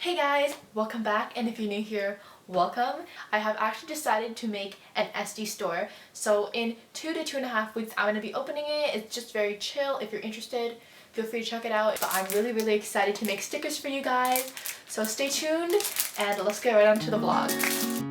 Hey guys, welcome back, and if you're new here, welcome. I have actually decided to make an SD store. So in 2 to 2.5 weeks, I'm going to be opening it. It's just very chill. If you're interested, feel free to check it out. But I'm really excited to make stickers for you guys. So stay tuned, and let's get right on to the vlog.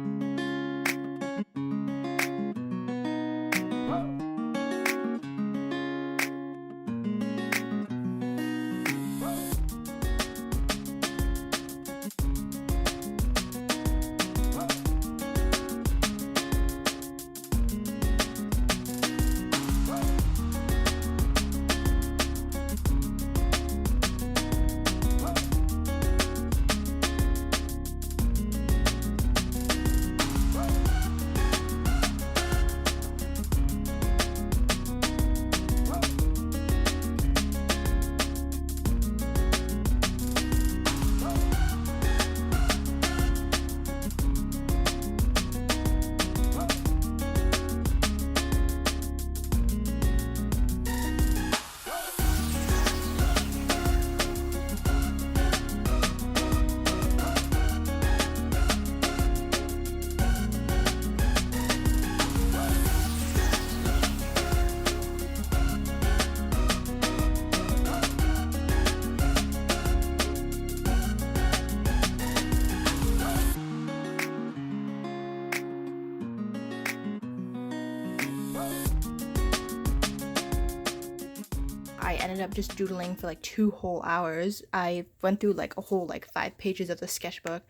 I ended up just doodling for like 2 whole hours. I went through like a whole 5 pages of the sketchbook.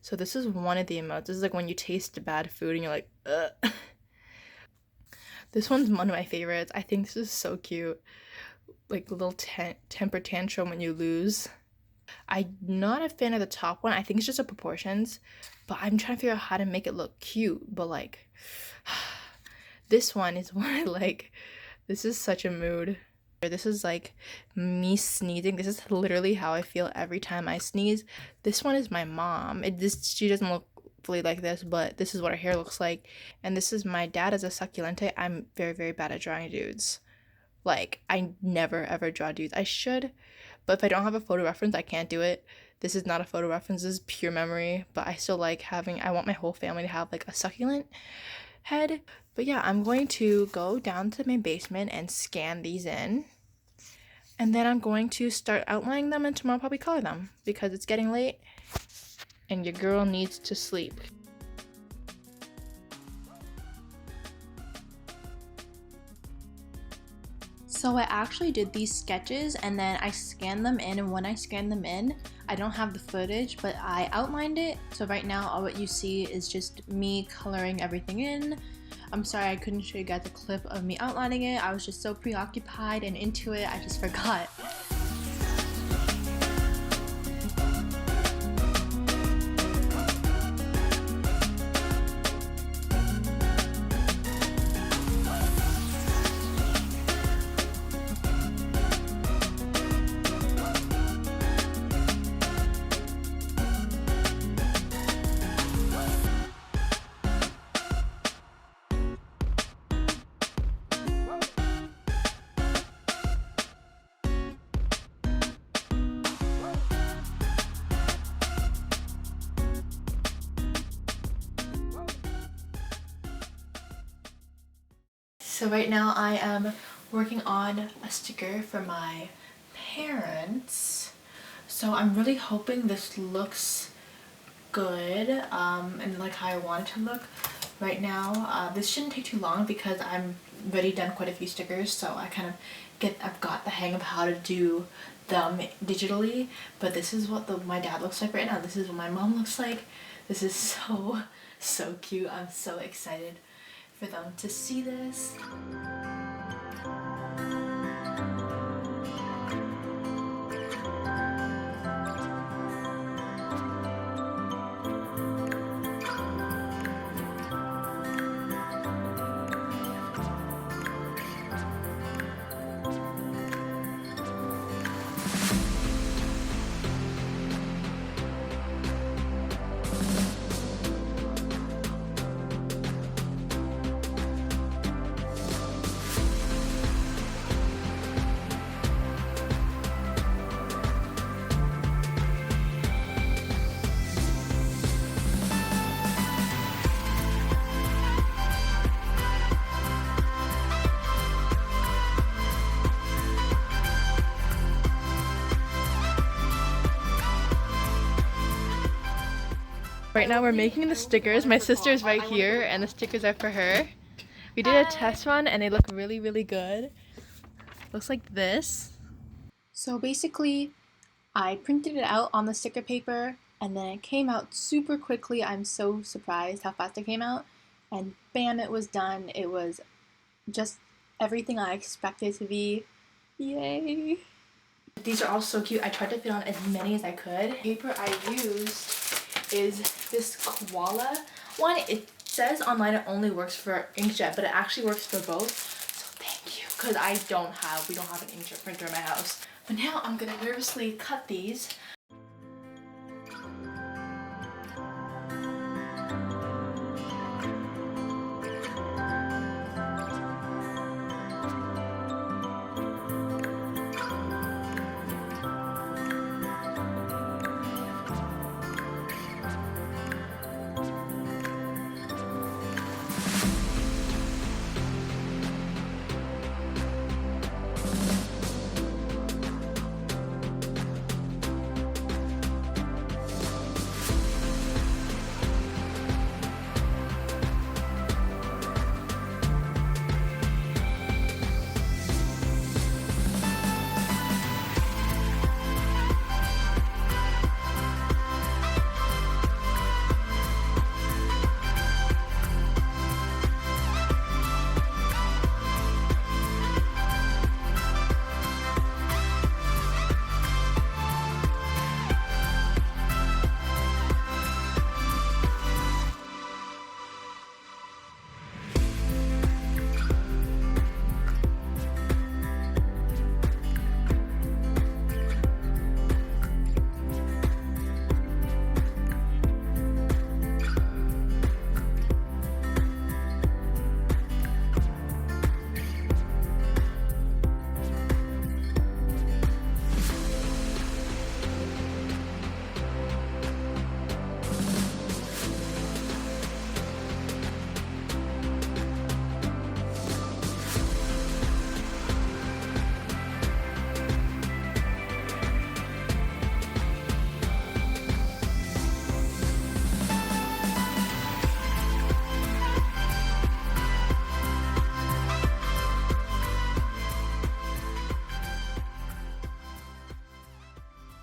So this is one of the emotes. This is like when you taste bad food and you're like, ugh. This one's one of my favorites. I think this is so cute. Like a little temper tantrum when you lose. I'm not a fan of the top one. I think it's just the proportions. But I'm trying to figure out how to make it look cute. But like, this one is one I like. This is such a mood. This is like me sneezing. This is literally how I feel every time I sneeze. This one is my mom. She doesn't look fully like this, but this is what her hair looks like. And this is my dad as a succulente. I'm very bad at drawing dudes. Like, I never ever draw dudes. I should, but if I don't have a photo reference, I can't do it. This is not a photo reference. This is pure memory, but I still like I want my whole family to have like a succulent head. But yeah, I'm going to go down to my basement and scan these in, and then I'm going to start outlining them, and tomorrow I'll probably color them because it's getting late and your girl needs to sleep. So I actually did these sketches and then I scanned them in, and when I scanned them in, I don't have the footage, but I outlined it. So right now all what you see is just me coloring everything in. I'm sorry I couldn't show you guys a clip of me outlining it. I was just so preoccupied and into it, I just forgot. So right now I am working on a sticker for my parents. So I'm really hoping this looks good and like how I want it to look. Right now this shouldn't take too long because I'm already done quite a few stickers, so I've got the hang of how to do them digitally. But this is what my dad looks like right now. This is what my mom looks like. This is so cute. I'm so excited for them to see this. Right now we're making the stickers. My sister's right here and the stickers are for her. We did a test run and they look really, really good. Looks like this. So basically, I printed it out on the sticker paper and then it came out super quickly. I'm so surprised how fast it came out. And bam, it was done. It was just everything I expected to be. Yay! These are all so cute. I tried to fit on as many as I could. The paper I used is this koala one. It says online it only works for inkjet, but it actually works for both. So thank you, because we don't have an inkjet printer in my house. But now I'm gonna nervously cut these.